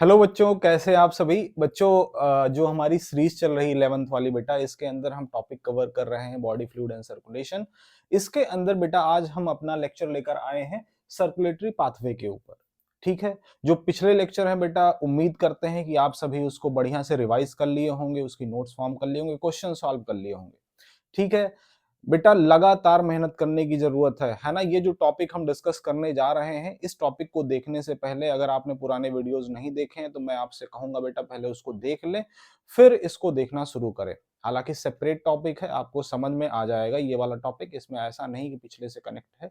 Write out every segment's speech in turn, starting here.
Hello बच्चों, कैसे हैं आप सभी बच्चों। जो हमारी सीरीज चल रही 11th वाली बेटा, इसके अंदर हम टॉपिक कवर कर रहे हैं बॉडी फ्लूइड एंड सर्कुलेशन। इसके अंदर बेटा आज हम अपना लेक्चर लेकर आए हैं सर्कुलेटरी पाथवे के ऊपर। ठीक है। जो पिछले लेक्चर है बेटा, उम्मीद करते हैं कि आप सभी उसको बढ़िया से रिवाइज कर लिए होंगे, उसकी नोट्स फॉर्म कर लिए होंगे, क्वेश्चन सॉल्व कर लिए होंगे। ठीक है बेटा, लगातार मेहनत करने की जरूरत है ना। ये जो टॉपिक हम डिस्कस करने जा रहे हैं, इस टॉपिक को देखने से पहले अगर आपने पुराने वीडियोस नहीं देखे हैं तो मैं आपसे कहूंगा बेटा पहले उसको देख लें, फिर इसको देखना शुरू करें। हालांकि सेपरेट टॉपिक है, आपको समझ में आ जाएगा ये वाला टॉपिक। इसमें ऐसा नहीं कि पिछले से कनेक्ट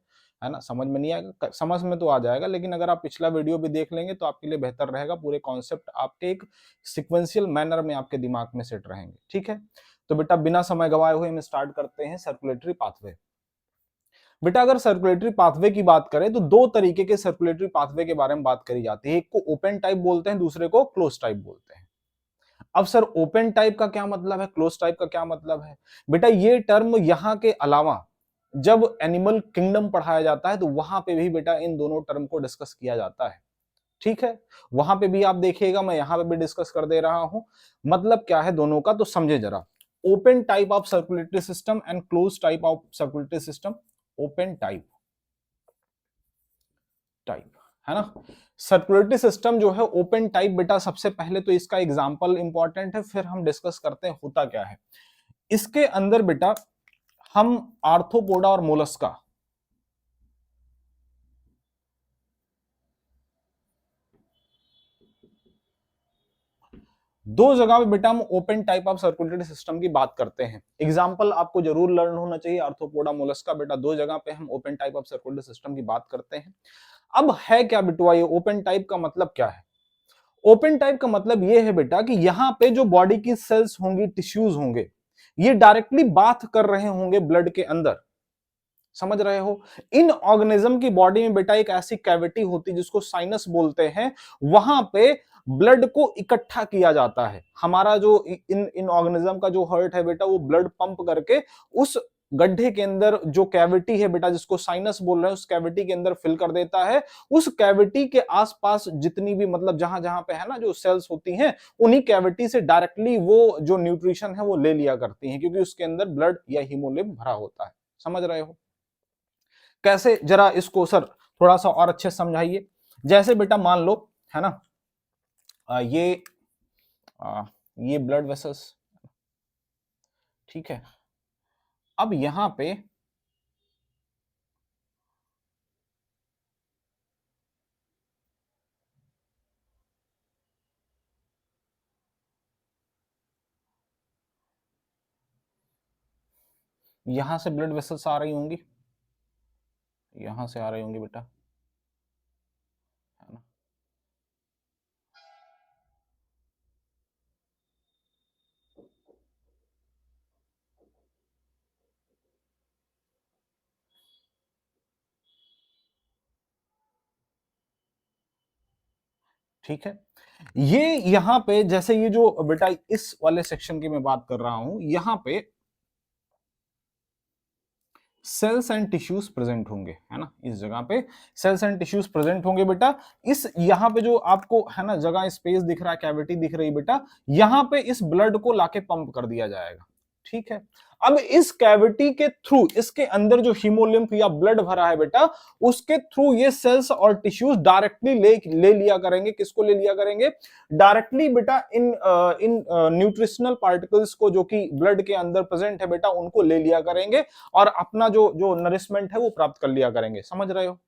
है ना। समझ में नहीं आएगा, समझ में तो आ जाएगा, लेकिन अगर आप पिछला वीडियो भी देख लेंगे तो आपके लिए बेहतर रहेगा। पूरे कॉन्सेप्ट आपके एक सिक्वेंशियल मैनर में आपके दिमाग में सेट रहेंगे। ठीक है, तो बेटा बिना समय गवाए हुए हम स्टार्ट करते हैं सर्कुलेटरी पाथवे। बेटा अगर सर्कुलेटरी पाथवे की बात करें तो दो तरीके के सर्कुलेटरी पाथवे के बारे में बात करी जाती है। एक को ओपन टाइप बोलते हैं, दूसरे को क्लोज टाइप बोलते हैं। अब सर ओपन टाइप का क्या मतलब है, क्लोज टाइप का क्या मतलब है? बेटा ये टर्म यहां के अलावा जब एनिमल किंगडम पढ़ाया जाता है तो वहां पे भी बेटा इन दोनों टर्म को डिस्कस किया जाता है। ठीक है, वहां पे भी आप देखिएगा, मैं यहां पे भी डिस्कस कर दे रहा हूं। मतलब क्या है दोनों का, तो समझे जरा। Open type of circulatory system and close type of circulatory system. Open type type है ना। सर्कुलेटरी सिस्टम जो है ओपन टाइप बेटा, सबसे पहले तो इसका एग्जांपल इंपॉर्टेंट है, फिर हम डिस्कस करते हैं होता क्या है इसके अंदर बेटा। हम आर्थ्रोपोडा और मोलस्का, दो जगह पे बेटा हम open type of circulatory system की बात करते हैं। एग्जांपल आपको जरूर लर्न होना चाहिए, आर्थ्रोपोडा मोलस्का। बेटा दो जगह पे हम open type of circulatory system की बात करते हैं। अब है क्या बिटवा ये ओपन टाइप का मतलब क्या है? ओपन टाइप का मतलब ये है बेटा कि यहां पे जो बॉडी की सेल्स होंगी, टिश्यूज होंगे, ये डायरेक्टली बात कर रहे होंगे ब्लड के अंदर। समझ रहे हो? इन ऑर्गेनिज्म की बॉडी में बेटा एक ऐसी कैविटी होती है जिसको साइनस बोलते हैं। वहां पे ब्लड को इकट्ठा किया जाता है। हमारा जो इन इन ऑर्गेनिज्म का जो हार्ट है बेटा, वो ब्लड पंप करके उस गड्ढे के अंदर जो कैविटी है बेटा, जिसको साइनस बोल रहे हैं, उस कैविटी के अंदर फिल कर देता है। उस कैविटी के आसपास जितनी भी मतलब जहां जहां पे है ना जो सेल्स होती हैं, उन्हीं कैविटी से डायरेक्टली वो जो न्यूट्रिशन है वो ले लिया करती हैं, क्योंकि उसके अंदर ब्लड या हीमोग्लोबिन भरा होता है। समझ रहे हो? कैसे, जरा इसको सर थोड़ा सा और अच्छे से समझाइए। जैसे बेटा मान लो है ना, ये ये ब्लड वेसल्स, ठीक है। अब यहां पे यहां से ब्लड वेसल्स आ रही होंगी, यहां से आ रही होंगी बेटा, है ना। ठीक है, ये यहां पे जैसे ये जो बेटा इस वाले सेक्शन की मैं बात कर रहा हूं, यहां पे सेल्स एंड टिश्यूज प्रेजेंट होंगे, है ना। इस जगह पे सेल्स एंड टिश्यूज प्रेजेंट होंगे बेटा। इस यहां पे जो आपको है ना जगह स्पेस दिख रहा है, कैविटी दिख रही बेटा, यहां पे इस ब्लड को लाके पंप कर दिया जाएगा। ठीक है, अब इस कैविटी के थ्रू इसके अंदर जो हीमोलिम्फ या ब्लड भरा है बेटा, उसके थ्रू ये सेल्स और टिश्यूज डायरेक्टली ले लिया करेंगे। किसको ले लिया करेंगे? डायरेक्टली बेटा इन न्यूट्रिशनल पार्टिकल्स को, जो कि ब्लड के अंदर प्रेजेंट है बेटा, उनको ले लिया करेंगे और अपना जो जो नरिशमेंट है वो प्राप्त कर लिया करेंगे। समझ रहे हो?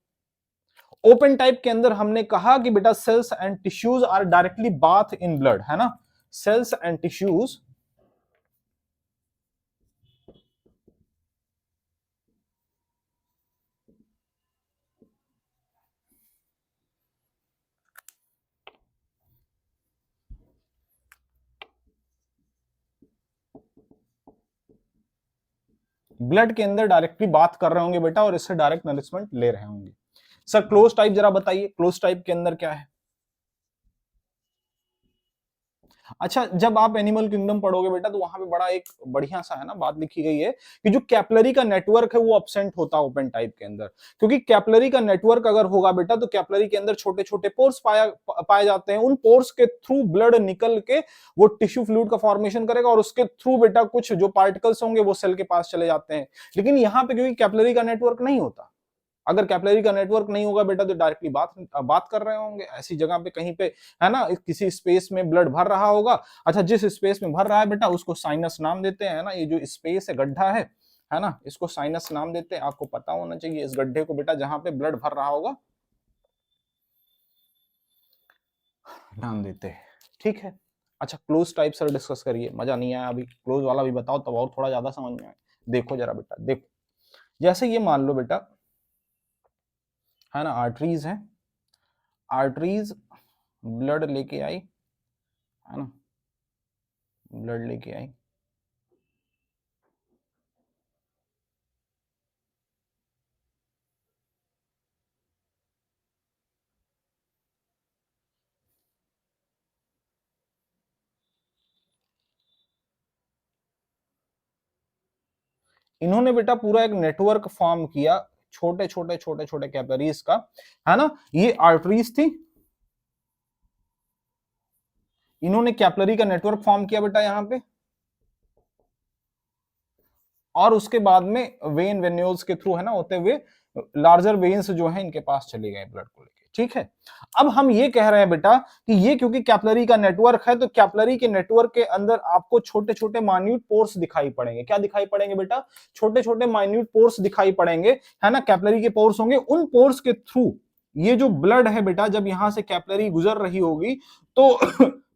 ओपन टाइप के अंदर हमने कहा कि बेटा cells and tissues are directly bath in blood, है ना। सेल्स एंड टिश्यूज ब्लड के अंदर डायरेक्टली बात कर रहे होंगे बेटा, और इससे डायरेक्ट नरिशमेंट ले रहे होंगे। सर क्लोज टाइप जरा बताइए, क्लोज टाइप के अंदर क्या है? अच्छा, जब आप एनिमल किंगडम पढ़ोगे बेटा तो वहां पे बड़ा एक बढ़िया सा है ना बात लिखी गई है कि जो कैपलरी का नेटवर्क है वो अब्सेंट होता है ओपन टाइप के अंदर, क्योंकि कैपलरी का नेटवर्क अगर होगा बेटा तो कैपलरी के अंदर छोटे छोटे पोर्स पाए जाते हैं, उन पोर्स के थ्रू ब्लड निकल के वो टिश्यू फ्लूइड का फॉर्मेशन करेगा और उसके थ्रू बेटा कुछ जो पार्टिकल्स होंगे वो सेल के पास चले जाते हैं। लेकिन यहाँ पे क्योंकि कैपलरी का नेटवर्क नहीं होता, अगर कैपिलरी का नेटवर्क नहीं होगा बेटा तो डायरेक्टली बात बात कर रहे होंगे ऐसी जगह पे कहीं पे, है ना, किसी स्पेस में ब्लड भर रहा होगा। अच्छा, जिस स्पेस में भर रहा है बेटा उसको साइनस नाम देते हैं, है ना, ये जो स्पेस है, गड्ढा है ना, इसको साइनस नाम देते हैं। आपको पता होना चाहिए इस गड्ढे को बेटा जहां पे ब्लड भर रहा होगा नाम देते हैं, ठीक है। अच्छा, क्लोज टाइप सर डिस्कस करिए, मजा नहीं आया अभी, क्लोज वाला भी बताओ तब और थोड़ा ज्यादा समझ में आए। देखो जरा बेटा, देखो, जैसे ये मान लो बेटा, है ना, आर्टरीज है, आर्टरीज ब्लड लेके आई, है ना, ब्लड लेके आई, इन्होंने बेटा पूरा एक नेटवर्क फॉर्म किया छोटे छोटे छोटे छोटे कैपिलरीज का, है ना, ये आर्टरीज थी, इन्होंने कैपिलरी का नेटवर्क फॉर्म किया बेटा यहां पे, और उसके बाद में वेन वेन्यूल्स के थ्रू, है ना, होते हुए लार्जर वेन्स जो है इनके पास चले गए ब्लड को लेके, ठीक है। अब हम ये कह रहे हैं बेटा कि ये क्योंकि कैपिलरी का नेटवर्क है तो कैपिलरी के नेटवर्क के अंदर आपको छोटे छोटे माइन्यूट पोर्स दिखाई पड़ेंगे। क्या दिखाई पड़ेंगे बेटा? छोटे छोटे माइन्यूट पोर्स दिखाई पड़ेंगे, है ना, कैपिलरी के पोर्स होंगे, उन पोर्स के थ्रू ये जो ब्लड है बेटा जब यहां से कैपिलरी गुजर रही होगी तो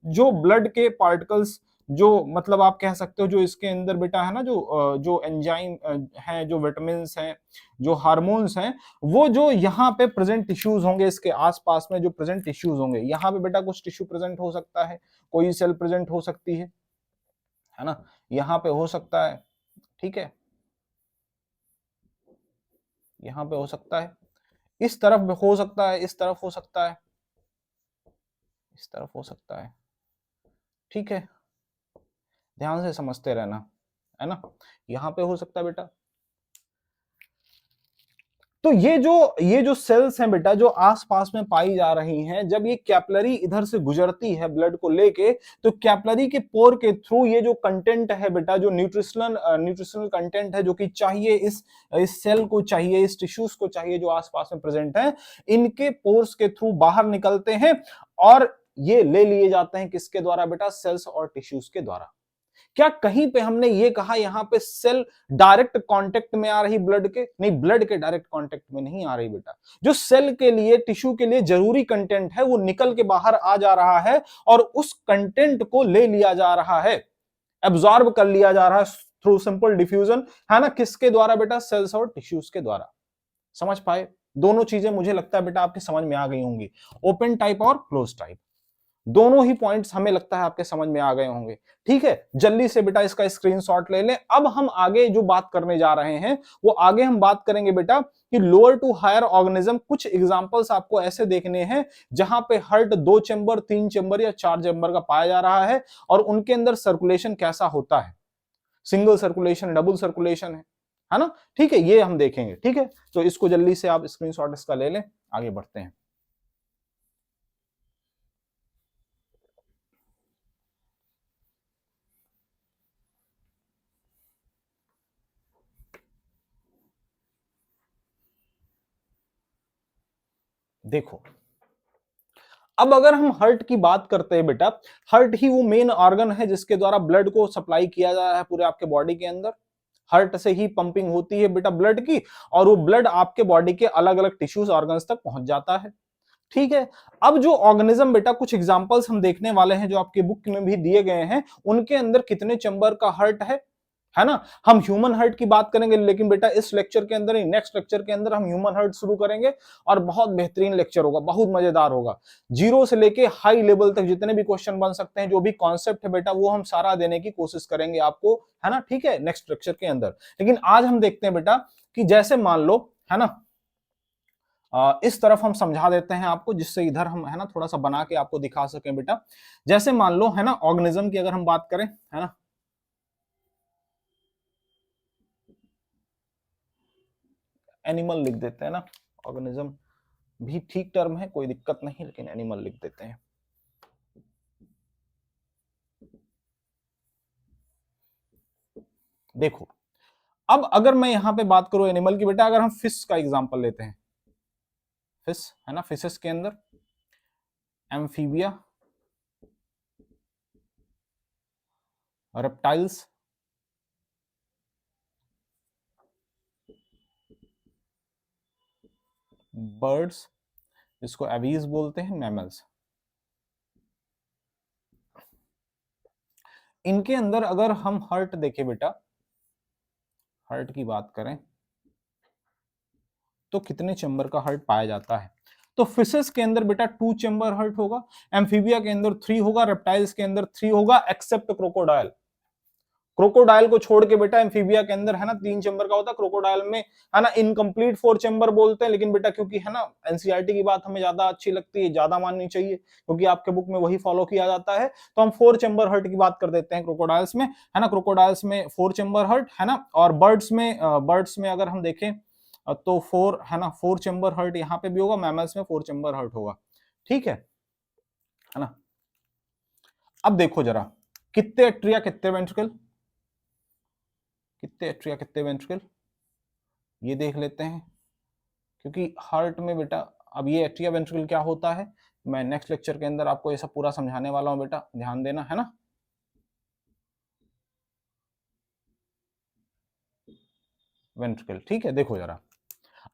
जो ब्लड के पार्टिकल्स, जो मतलब आप कह सकते हो जो इसके अंदर बेटा है ना, जो एंजाइम है, जो विटामिन्स हैं, जो हार्मोन्स हैं, वो जो यहाँ पे प्रेजेंट टिश्यूज होंगे, इसके आसपास में जो प्रेजेंट टिश्यूज होंगे, यहाँ पे बेटा कुछ टिश्यू प्रेजेंट हो सकता है, कोई सेल प्रेजेंट हो सकती है ना, यहाँ पे हो सकता है, ठीक है, यहाँ पे हो सकता है, इस तरफ हो सकता है, इस तरफ हो सकता है, इस तरफ हो सकता है, ठीक है, ध्यान से समझते रहना, है ना, यहाँ पे हो सकता है बेटा। तो ये जो सेल्स हैं बेटा जो आसपास में पाई जा रही हैं, जब ये कैपिलरी इधर से गुजरती है ब्लड को लेके, तो कैपिलरी के पोर के थ्रू ये जो कंटेंट है बेटा, जो न्यूट्रिशनल कंटेंट है जो कि चाहिए इस सेल को, चाहिए इस टिश्यूज को, चाहिए जो आसपास में प्रेजेंट है, इनके पोर्स के थ्रू बाहर निकलते हैं और ये ले लिए जाते हैं किसके द्वारा बेटा? सेल्स और टिश्यूज के द्वारा। क्या कहीं पे हमने ये कहा यहां पे सेल डायरेक्ट कांटेक्ट में आ रही ब्लड के? नहीं, ब्लड के डायरेक्ट कांटेक्ट में नहीं आ रही बेटा। जो सेल के लिए, टिश्यू के लिए जरूरी कंटेंट है वो निकल के बाहर आ जा रहा है और उस कंटेंट को ले लिया जा रहा है, एब्जॉर्ब कर लिया जा रहा है थ्रू सिंपल डिफ्यूजन, है ना, किसके द्वारा बेटा? सेल्स और टिश्यूज के द्वारा। समझ पाए? दोनों चीजें मुझे लगता है बेटा आपके समझ में आ गई होंगी, ओपन टाइप और क्लोज टाइप, दोनों ही पॉइंट्स हमें लगता है आपके समझ में आ गए होंगे। ठीक है, जल्दी से बेटा इसका स्क्रीनशॉट ले लें। अब हम आगे जो बात करने जा रहे हैं वो आगे हम बात करेंगे बेटा कि लोअर टू हायर ऑर्गेनिज्म, कुछ एग्जांपल्स आपको ऐसे देखने हैं जहां पे हार्ट 2 चैम्बर, 3 चैम्बर या 4 चैम्बर का पाया जा रहा है और उनके अंदर सर्कुलेशन कैसा होता है, सिंगल सर्कुलेशन, डबल सर्कुलेशन है ना। ठीक है, ये हम देखेंगे। ठीक है, तो इसको जल्दी से आप स्क्रीनशॉट इसका ले लें, आगे बढ़ते हैं। देखो, अब अगर हम हार्ट की बात करते हैं बेटा, हार्ट ही वो मेन ऑर्गन है जिसके द्वारा ब्लड को सप्लाई किया जा रहा है पूरे आपके बॉडी के अंदर। हार्ट से ही पंपिंग होती है बेटा ब्लड की और वो ब्लड आपके बॉडी के अलग अलग टिश्यूज, ऑर्गन्स तक पहुंच जाता है। ठीक है, अब जो ऑर्गेनिज्म बेटा, कुछ एग्जांपल्स हम देखने वाले हैं जो आपके बुक में भी दिए गए हैं, उनके अंदर कितने चैम्बर का हार्ट है ना। हम ह्यूमन हार्ट की बात करेंगे, लेकिन बेटा इस लेक्चर के अंदर, नेक्स्ट लेक्चर के अंदर हम ह्यूमन हार्ट शुरू करेंगे और बहुत बेहतरीन लेक्चर होगा, बहुत मजेदार होगा। जीरो से लेके हाई लेवल तक जितने भी क्वेश्चन बन सकते हैं, जो भी कॉन्सेप्ट है बेटा, वो हम सारा देने की कोशिश करेंगे आपको, है ना। ठीक है, नेक्स्ट लेक्चर के अंदर। लेकिन आज हम देखते हैं बेटा कि जैसे मान लो, है ना, इस तरफ हम समझा देते हैं आपको, जिससे इधर हम है ना थोड़ा सा बना के आपको दिखा सकें बेटा। जैसे मान लो है ना ऑर्गेनिज्म की अगर हम बात करें, है ना, एनिमल लिख देते हैं ना, ऑर्गेनिज्म भी ठीक टर्म है, कोई दिक्कत नहीं, लेकिन एनिमल लिख देते हैं। देखो अब अगर मैं यहां पे बात करूं एनिमल की बेटा, अगर हम फिश का एग्जांपल लेते हैं, फिश है ना, फिशेस के अंदर एम्फीबिया, रेप्टाइल्स, बर्ड्स, जिसको एवीज बोलते हैं, मैमल्स, इनके अंदर अगर हम हार्ट देखें बेटा, हार्ट की बात करें तो कितने चैम्बर का हार्ट पाया जाता है? तो फिशेस के अंदर बेटा 2 चैम्बर हार्ट होगा, एम्फीबिया के अंदर 3 होगा, रेप्टाइल्स के अंदर 3 होगा, एक्सेप्ट क्रोकोडाइल। क्रोकोडाइल को छोड़ के बेटा एम्फीबिया के अंदर है ना 3 चैम्बर का होता है, क्रोकोडाइल में है ना इनकम्प्लीट 4 चैम्बर बोलते हैं, लेकिन बेटा क्योंकि है ना एनसीईआरटी की बात हमें ज्यादा अच्छी लगती है, ज्यादा माननी चाहिए क्योंकि आपके बुक में वही फॉलो किया जाता है, तो हम 4 चैम्बर हर्ट की बात कर देते हैं क्रोकोडाइल्स में, है ना, क्रोकोडाइल्स में 4 चैम्बर हर्ट है ना। और बर्ड्स में अगर हम देखें तो 4 है ना, 4 चैम्बर हर्ट यहाँ पे भी होगा, मैमल्स में 4 चैम्बर हर्ट होगा, ठीक है ना। अब देखो जरा कितने एट्रिया कितने वेंट्रिकल, कितने एट्रिया कितने वेंट्रिकल, ये देख लेते हैं, क्योंकि हार्ट में बेटा अब ये एट्रिया वेंट्रिकल क्या होता है मैं नेक्स्ट लेक्चर के अंदर आपको ये सब पूरा समझाने वाला हूं बेटा, ध्यान देना है ना। वेंट्रिकल, ठीक है। देखो जरा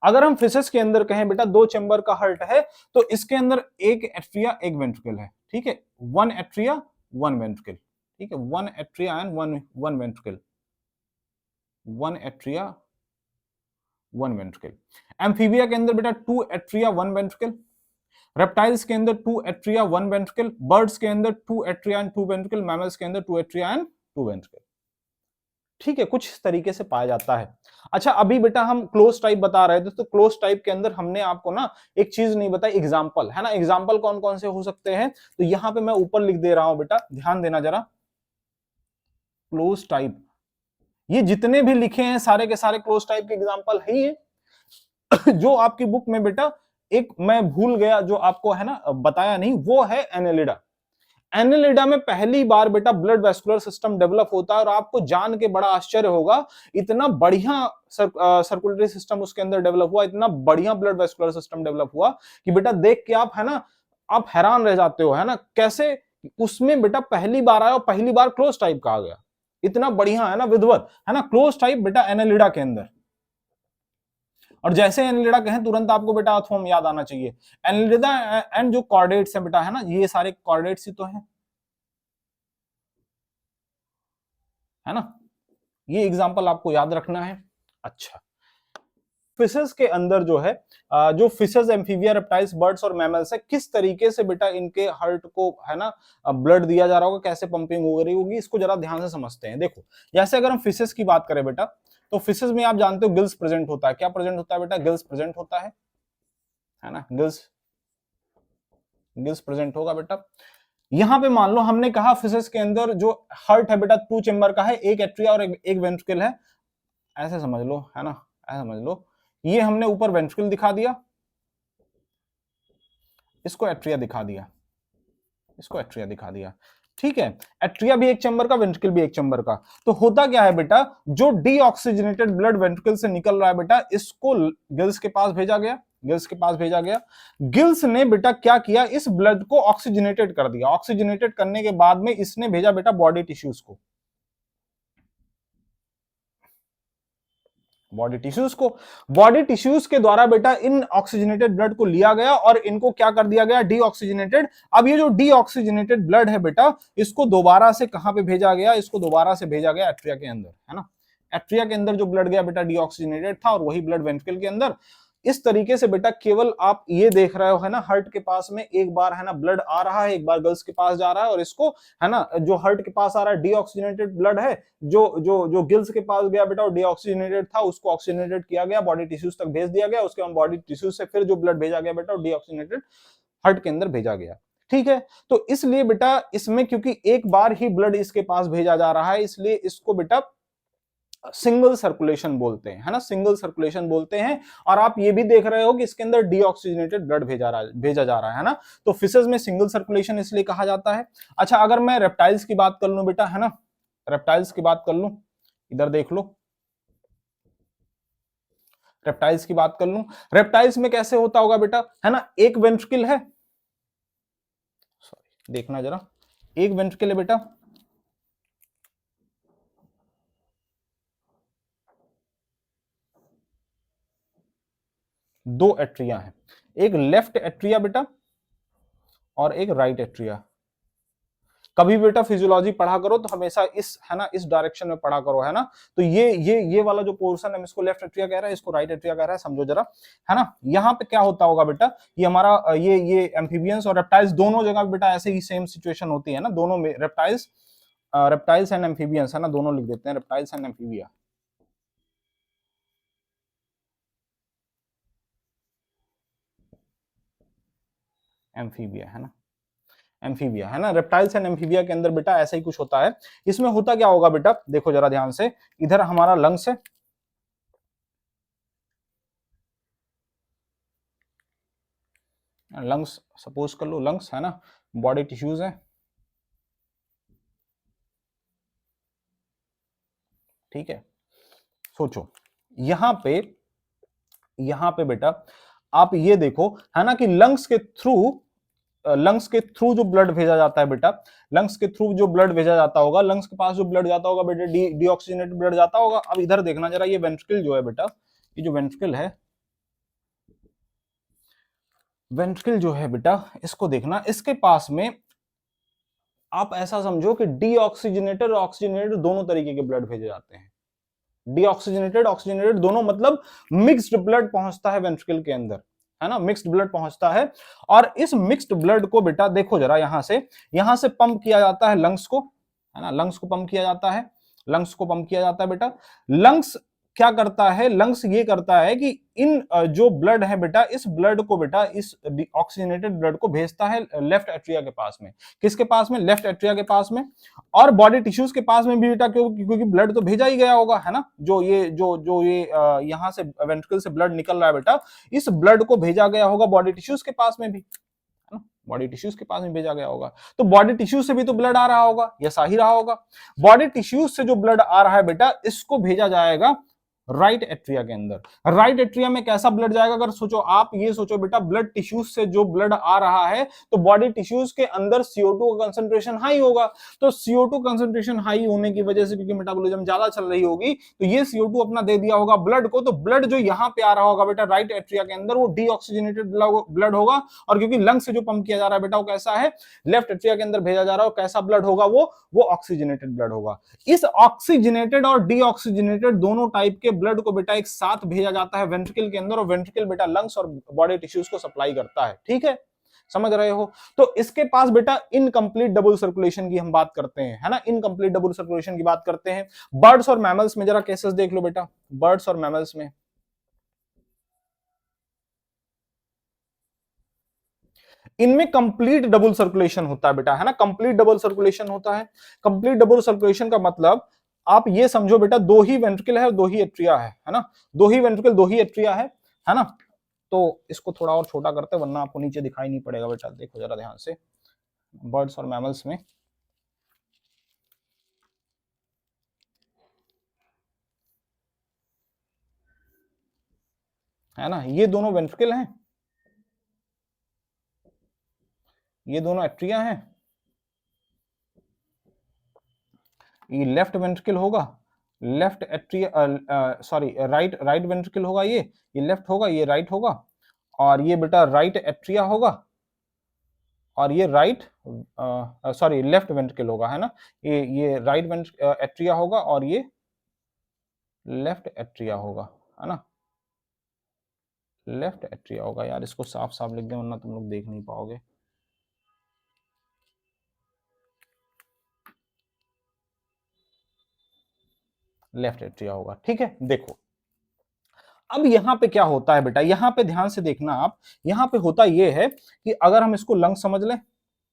अगर हम फिशेस के अंदर कहें बेटा 2 चैम्बर का हार्ट है, तो इसके अंदर एक एट्रिया एक वेंट्रिकल है, ठीक है, 1 एट्रिया 1 वेंट्रिकल, ठीक है, 1 atria and 1 ventricle, 1 atria 1 ventricle. Amphibia के अंदर बेटा 2 एट्रिया 1 वेंट्रिकल, रेप्टाइल्स के अंदर 2 एट्रिया 1 वेंट्रिकल, बर्ड्स के अंदर 2 एट्रिया एंड 2 वेंट्रिकल, मैमल्स के अंदर 2 एट्रिया एंड 2 वेंट्रिकल, ठीक है, कुछ इस तरीके से पाया जाता है। अच्छा अभी बेटा हम क्लोज टाइप बता रहे थे, तो क्लोज टाइप के अंदर हमने आपको ना एक चीज नहीं बताई, एग्जांपल है ना, एग्जांपल कौन कौन से हो सकते हैं, तो यहां पे मैं ऊपर लिख दे रहा हूं बेटा, ध्यान देना जरा। क्लोज टाइप, ये जितने भी लिखे हैं सारे के सारे क्लोज टाइप के एग्जांपल है ये जो आपकी बुक में बेटा एक मैं भूल गया जो आपको है ना बताया नहीं, वो है एनेलिडा। एनेलिडा में पहली बार बेटा ब्लड वेस्कुलर सिस्टम डेवलप होता है, और आपको जान के बड़ा आश्चर्य होगा इतना बढ़िया सर्कुलेटरी सिस्टम उसके अंदर डेवलप हुआ, इतना बढ़िया ब्लड वेस्कुलर सिस्टम डेवलप हुआ कि बेटा देख के आप है ना आप हैरान रह जाते हो, है ना, कैसे उसमें बेटा पहली बार आया और पहली बार क्लोज टाइप का आ गया, इतना बढ़िया है ना विद्वत, है ना, क्लोज टाइप बेटा एनेलिडा के अंदर। और जैसे एनिलिडा कहें तुरंत आपको बेटा अथोम याद आना चाहिए, एनिलिडा एंड जो कॉर्डेट्स हैं बेटा है ना, ये सारे कॉर्डेट्स ही तो हैं, है ना, ये एग्जांपल आपको याद रखना है। अच्छा फिशेस के अंदर जो है जो फिशेस एम्फीबिया रेप्टाइल्स बर्ड्स और मैमल्स है, किस तरीके से बेटा इनके हार्ट को है ना ब्लड दिया जा रहा होगा, कैसे पंपिंग हो रही होगी, इसको जरा ध्यान से समझते हैं। देखो जैसे अगर हम फिशेस की बात करें बेटा, तो फिशेस में आप जानते हो गिल्स प्रेजेंट होता है, क्या प्रेजेंट होता है बेटा, गिल्स प्रेजेंट होता है ना, गिल्स, गिल्स प्रेजेंट होगा बेटा। यहां पे मान लो हमने कहा फिशेस के अंदर जो हार्ट है बेटा 2 चेम्बर का है, एक एट्रिया और एक वेंट्रिकल है, ऐसे समझ लो, है ना, ऐसे समझ लो, ये हमने ऊपर वेंट्रिकल दिखा दिया, इसको एट्रिया दिखा दिया, इसको एट्रिया दिखा दिया, ठीक है, एट्रिया भी एक चैम्बर का, वेंट्रिकल भी एक चैम्बर का। तो होता क्या है बेटा, जो डीऑक्सीजनेटेड ब्लड वेंट्रिकल से निकल रहा है बेटा, इसको गिल्स के पास भेजा गया, गिल्स के पास भेजा गया, गिल्स ने बेटा क्या किया, इस ब्लड को ऑक्सीजनेटेड कर दिया, ऑक्सीजनेटेड करने के बाद में इसने भेजा बेटा बॉडी टिश्यूज को, बॉडी टिश्यूज को, बॉडी टिश्यूज के द्वारा बेटा इन ऑक्सीजनेटेड ब्लड को लिया गया और इनको क्या कर दिया गया, डीऑक्सीजनेटेड। अब ये जो डीऑक्सीजनेटेड ब्लड है बेटा, इसको दोबारा से कहां पे भेजा गया, इसको दोबारा से भेजा गया एट्रिया के अंदर, है ना, एट्रिया के अंदर जो ब्लड गया बेटा डीऑक्सीजनेटेड था, और वही ब्लड वेंट्रिकल के अंदर, इस तरीके से बेटा केवल आप ये देख रहे हो है ना, हार्ट के पास में एक बार है ना ब्लड आ रहा है, एक बार गल्स के पास जा रहा है, और इसको है ना जो हार्ट के पास आ रहा है डीऑक्सीजनेटेड ब्लड है, जो जो जो गिल्स के पास गया बेटा वो डीऑक्सीजनेटेड था, उसको ऑक्सीजनेटेड किया गया, बॉडी टिश्यूज तक भेज दिया गया, उसके बाद बॉडी टिश्यूज से फिर जो ब्लड भेजा गया बेटा वो डीऑक्सीजनेटेड हार्ट के अंदर भेजा गया। ठीक है, तो इसलिए बेटा इसमें क्योंकि एक बार ही ब्लड इसके पास भेजा जा रहा है, इसलिए इसको बेटा सिंगल सर्कुलेशन बोलते हैं, है ना, सिंगल सर्कुलेशन बोलते हैं। और आप ये भी देख रहे हो कि इसके अंदर डीऑक्सीजनेटेड ब्लड भेजा जा रहा है ना, तो फिशेस में सिंगल सर्कुलेशन इसलिए कहा जाता है। अच्छा, अगर मैं रेप्टाइल्स की बात कर लूं बेटा, है ना, रेप्टाइल्स की बात कर लूं, इधर देख लो, रेप्टाइल्स की बात कर लूं, रेप्टाइल्स में कैसे होता होगा बेटा, है ना, एक वेंट्रिकल है, सॉरी देखना जरा, एक वेंट्रिकल है बेटा, दो एट्रिया है, एक लेफ्ट एट्रिया बेटा और एक राइट एट्रिया। कभी बेटा फिजियोलॉजी पढ़ा करो तो हमेशा इस है ना, इस डायरेक्शन में पढ़ा करो, है ना, तो ये वाला जो पोर्शन है इसको लेफ्ट एट्रिया कह रहा है, इसको राइट एट्रिया कह रहा है, समझो जरा, है ना। यहाँ पे क्या होता होगा बेटा, ये हमारा ये एम्फीबियंस और रेप्टाइल्स दोनों जगह बेटा ऐसे ही सेम सिचुएशन होती है ना, दोनों में रेप्टाइल्स एंड एम्फीबियंस, है ना, दोनों लिख देते हैं, रेप्टाइल्स एंड एम्फीबिया, एम्फीबिया, है ना, एम्फीबिया, है ना, रेप्टाइल्स एंड एम्फीबिया के अंदर बेटा ऐसा ही कुछ होता है। इसमें होता क्या होगा बेटा, देखो जरा ध्यान से, इधर हमारा लंग्स है, लंग्स सपोज कर लो, लंग्स है ना, बॉडी टिश्यूज है, ठीक है। सोचो यहां पे बेटा आप ये देखो, है ना, कि लंग्स के थ्रू जो ब्लड भेजा जाता है बेटा, लंग्स के थ्रू जो ब्लड भेजा जाता होगा, लंग्स के पास जो ब्लड जाता होगा बेटा डीऑक्सीजनेटेड ब्लड जाता होगा। अब इधर देखना जरा, ये वेंट्रिकल जो है बेटा, ये जो वेंट्रिकल है, वेंट्रिकल जो है बेटा, इसको देखना, इसके पास में आप ऐसा समझो कि डीऑक्सीजनेटेड और ऑक्सीजनेटेड दोनों तरीके के ब्लड भेजे जाते हैं, डीऑक्सीजनेटेड ऑक्सीजनेटेड दोनों, मतलब मिक्स्ड ब्लड पहुंचता है वेंट्रिकल के अंदर, है ना, मिक्स्ड ब्लड पहुंचता है। और इस मिक्स्ड ब्लड को बेटा देखो जरा, यहां से पंप किया जाता है लंग्स को, है ना, लंग्स को पंप किया जाता है, लंग्स को पंप किया जाता है बेटा। लंग्स क्या करता है, लंग्स ये करता है कि इन जो ब्लड है बेटा, इस ब्लड को बेटा, इस ऑक्सीजनेटेड ब्लड को भेजता है लेफ्ट एट्रिया के पास में, किसके पास में, लेफ्ट एट्रिया के पास में, और बॉडी टिश्यूज के पास में भी बेटा, क्योंकि ब्लड तो भेजा ही गया होगा, है ना, जो ये यहां से वेंट्रिकल से ब्लड निकल रहा है बेटा, इस ब्लड को भेजा गया होगा बॉडी टिश्यूज के पास में भी, है ना, बॉडी टिश्यूज के पास में भेजा गया होगा, तो बॉडी टिश्यूज से भी तो ब्लड आ रहा होगा, या सही रहा होगा। बॉडी टिश्यूज से जो ब्लड आ रहा है बेटा, इसको भेजा जाएगा राइट एट्रिया के अंदर। राइट एट्रिया में कैसा ब्लड जाएगा, अगर सोचो आप ये सोचो बेटा, ब्लड टिश्यूज से जो ब्लड आ रहा है, तो बॉडी टिश्यूज के अंदर CO2 का कंसंट्रेशन हाई होगा, तो CO2 कंसंट्रेशन हाई होने की वजह से, क्योंकि मेटाबॉलिज्म ज्यादा चल रही होगी, तो ये CO2 अपना दे दिया होगा ब्लड को, तो ब्लड जो यहां पे आ रहा होगा बेटा राइट एट्रिया के अंदर, वो डीऑक्सीजनेटेड ब्लड होगा। और क्योंकि लंग से जो पंप किया जा रहा है बेटा, वो कैसा है, लेफ्ट एट्रिया के अंदर भेजा जा रहा है, कैसा ब्लड होगा, वो ऑक्सीजनेटेड ब्लड होगा। इस ऑक्सीजनेटेड और डीऑक्सीजनेटेड दोनों टाइप के ब्लड को बेटा एक साथ भेजा जाता है वेंट्रिकल के अंदर, और वेंट्रिकल बेटा लंग्स और बॉडी टिश्यूज को सप्लाई करता है, ठीक है, समझ रहे हो। तो इसके पास बेटा इनकम्प्लीट डबल सर्कुलेशन की हम बात करते हैं, है ना, इनकम्प्लीट डबल सर्कुलेशन की बात करते हैं। बर्ड्स और मैमल्स में जरा केसेस देख लो बेटा, बर्ड्स और मैमल्स में इनमें कंप्लीट डबल सर्कुलेशन होता है बेटा, है ना, कंप्लीट डबल सर्कुलेशन होता है। कंप्लीट डबल सर्कुलेशन का मतलब आप ये समझो बेटा, दो ही वेंट्रिकल है, दो ही एट्रिया है ना, दो ही वेंट्रिकल, दो ही एट्रिया है ना। तो इसको थोड़ा और छोटा करते हैं, वरना आपको नीचे दिखाई नहीं पड़ेगा बेटा, देखो जरा ध्यान से, बर्ड्स और मैमल्स में, है ना, ये दोनों वेंट्रिकल हैं, ये दोनों एट्रिया हैं, ये लेफ्ट वेंट्रिकल होगा, left atria sorry right right ventricle होगा, ये लेफ्ट होगा, ये राइट होगा, और ये बेटा राइट एट्रिया होगा, और ये राइट सॉरी लेफ्ट वेंट्रिकल होगा, है ना, ये राइट एट्रिया होगा, और ये लेफ्ट एट्रिया होगा, है ना। लेफ्ट एट्रिया होगा। यार इसको साफ साफ लिख दें वरना तुम लोग देख नहीं पाओगे। लेफ्ट एट्रिया होगा, ठीक है। देखो अब यहां पे क्या होता है बेटा, यहां पे ध्यान से देखना आप, यहां पे होता यह है कि अगर हम इसको लंग्स समझ लें,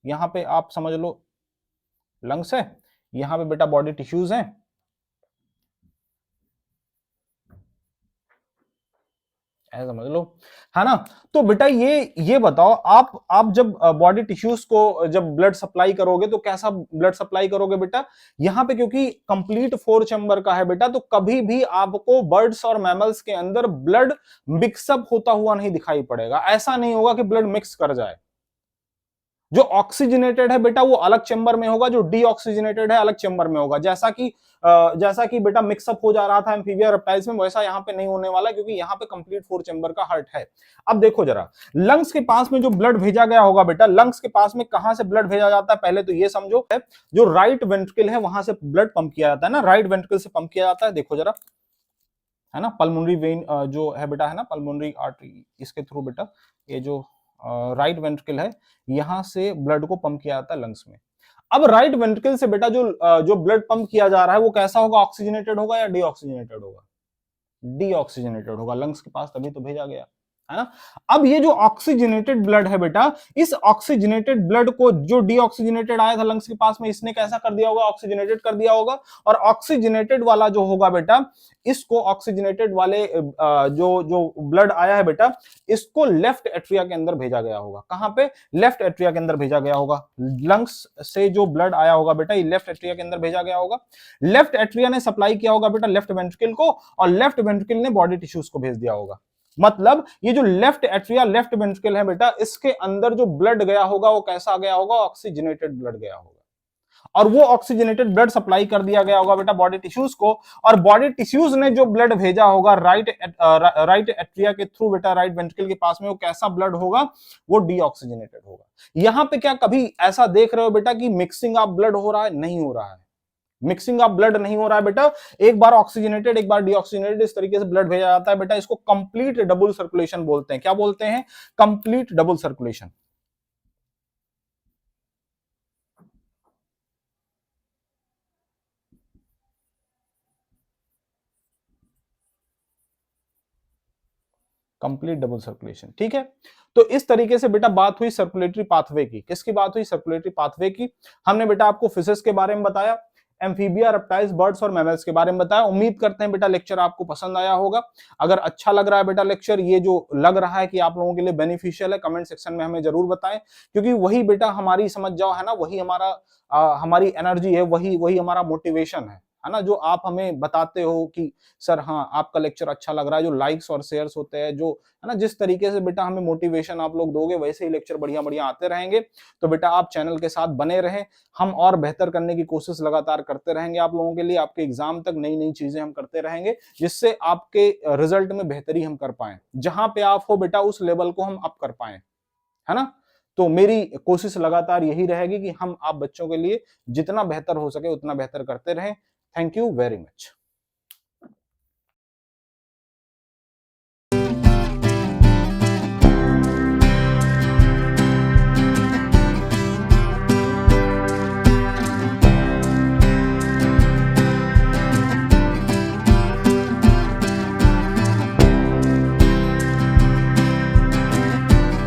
यहां पे आप समझ लो लंग्स है, यहां पे बेटा बॉडी टिश्यूज हैं, ऐसा समझ लो, है ना। तो बेटा ये बताओ आप जब बॉडी टिश्यूज को जब ब्लड सप्लाई करोगे तो कैसा ब्लड सप्लाई करोगे बेटा, यहां पे क्योंकि कंप्लीट 4 चैम्बर का है बेटा, तो कभी भी आपको बर्ड्स और मैमल्स के अंदर ब्लड मिक्सअप होता हुआ नहीं दिखाई पड़ेगा। ऐसा नहीं होगा कि ब्लड मिक्स कर जाए। जो ऑक्सीजनेटेड है बेटा वो अलग चेंबर में होगा, जो डीऑक्सीजनेटेड है अलग चेंबर में होगा। जैसा कि बेटा मिक्सअप हो जा रहा था एम्फीबिया रेप्टाइल्स में, वैसा यहां पे नहीं होने वाला, क्योंकि यहां पे कंप्लीट 4 चेंबर का हार्ट है। अब देखो जरा, लंग्स के पास में जो ब्लड भेजा गया होगा बेटा, लंग्स के पास में कहां से ब्लड भेजा जाता है, पहले तो ये समझो, जो राइट वेंट्रिकल है वहां से ब्लड पंप किया जाता है ना, राइट वेंट्रिकल से पंप किया जाता है। देखो जरा, है ना, पल्मोनरी वेन जो है बेटा, है ना, पल्मोनरी आर्टरी, इसके थ्रू बेटा ये जो राइट वेंट्रिकल है, यहां से ब्लड को पंप किया जाता है लंग्स में। अब राइट वेंट्रिकल से बेटा जो ब्लड पंप किया जा रहा है वो कैसा होगा, ऑक्सीजनेटेड होगा या डीऑक्सीजनेटेड होगा, डीऑक्सीजनेटेड होगा, लंग्स के पास तभी तो भेजा गया, है ना। अब ये जो ऑक्सीजनेटेड ब्लड है बेटा, इस ऑक्सीजनेटेड ब्लड को जो डीऑक्सीजनेटेड आया था लंग्स के पास में, इसने कैसा कर दिया होगा, ऑक्सीजनेटेड कर दिया होगा। और ऑक्सीजनेटेड वाला जो होगा बेटा, इसको ऑक्सीजनेटेड वाले जो जो ब्लड आया है बेटा, इसको लेफ्ट एट्रिया के अंदर भेजा गया होगा। कहां पे, लेफ्ट एट्रिया के अंदर भेजा गया होगा। लंग्स से जो ब्लड आया होगा बेटा, ये लेफ्ट एट्रिया के अंदर भेजा गया होगा। लेफ्ट एट्रिया ने सप्लाई किया होगा बेटा लेफ्ट वेंट्रिकल को, और लेफ्ट वेंट्रिकल ने बॉडी टिश्यूज को भेज दिया होगा। मतलब ये जो लेफ्ट एट्रिया लेफ्ट वेंट्रिकल है बेटा, इसके अंदर जो ब्लड गया होगा वो कैसा गया होगा, ऑक्सीजनेटेड ब्लड गया होगा। और वो ऑक्सीजनेटेड ब्लड सप्लाई कर दिया गया होगा बेटा बॉडी टिश्यूज को, और बॉडी टिश्यूज ने जो ब्लड भेजा होगा राइट एट्रिया के थ्रू बेटा राइट वेंट्रिकल के पास में, वो कैसा ब्लड होगा, वो डीऑक्सीजनेटेड होगा। यहां पे क्या कभी ऐसा देख रहे हो बेटा कि मिक्सिंग ऑफ ब्लड हो रहा है, नहीं हो रहा है, मिक्सिंग ऑफ ब्लड नहीं हो रहा है बेटा। एक बार ऑक्सीजनेटेड एक बार डीऑक्सीजनेटेड इस तरीके से ब्लड भेजा जाता है बेटा। इसको कंप्लीट डबल सर्कुलेशन बोलते हैं। क्या बोलते हैं, complete double circulation. Complete double circulation, ठीक है। तो इस तरीके से बेटा बात हुई सर्कुलेटरी पाथवे की। किसकी बात हुई, सर्कुलेटरी पाथवे की। हमने बेटा आपको फिशेस के बारे में बताया, एम्फीबिया, रेप्टाइल्स, बर्ड्स और मैमल्स के बारे में बताया। उम्मीद करते हैं बेटा लेक्चर आपको पसंद आया होगा। अगर अच्छा लग रहा है बेटा लेक्चर, ये जो लग रहा है कि आप लोगों के लिए बेनिफिशियल है, कमेंट सेक्शन में हमें जरूर बताएं, क्योंकि वही बेटा हमारी, समझ जाओ, है ना, वही हमारी एनर्जी है, वही वही हमारा मोटिवेशन है ना। जो आप हमें बताते हो कि सर हाँ आपका लेक्चर अच्छा लग रहा है, जो लाइक्स और शेयर्स होते हैं, जो है ना, जिस तरीके से बेटा हमें मोटिवेशन आप लोग दोगे, वैसे ही लेक्चर बढ़िया बढ़िया आते रहेंगे। तो बेटा आप चैनल के साथ बने रहें, हम और बेहतर करने की कोशिश लगातार करते रहेंगे आप लोगों के लिए। आपके एग्जाम तक नई नई चीजें हम करते रहेंगे, जिससे आपके रिजल्ट में बेहतरी हम कर पाए, जहां पे आप हो बेटा उस लेवल को हम अप कर पाए, है ना। तो मेरी कोशिश लगातार यही रहेगी कि हम आप बच्चों के लिए जितना बेहतर हो सके उतना बेहतर करते रहें। Thank you very much.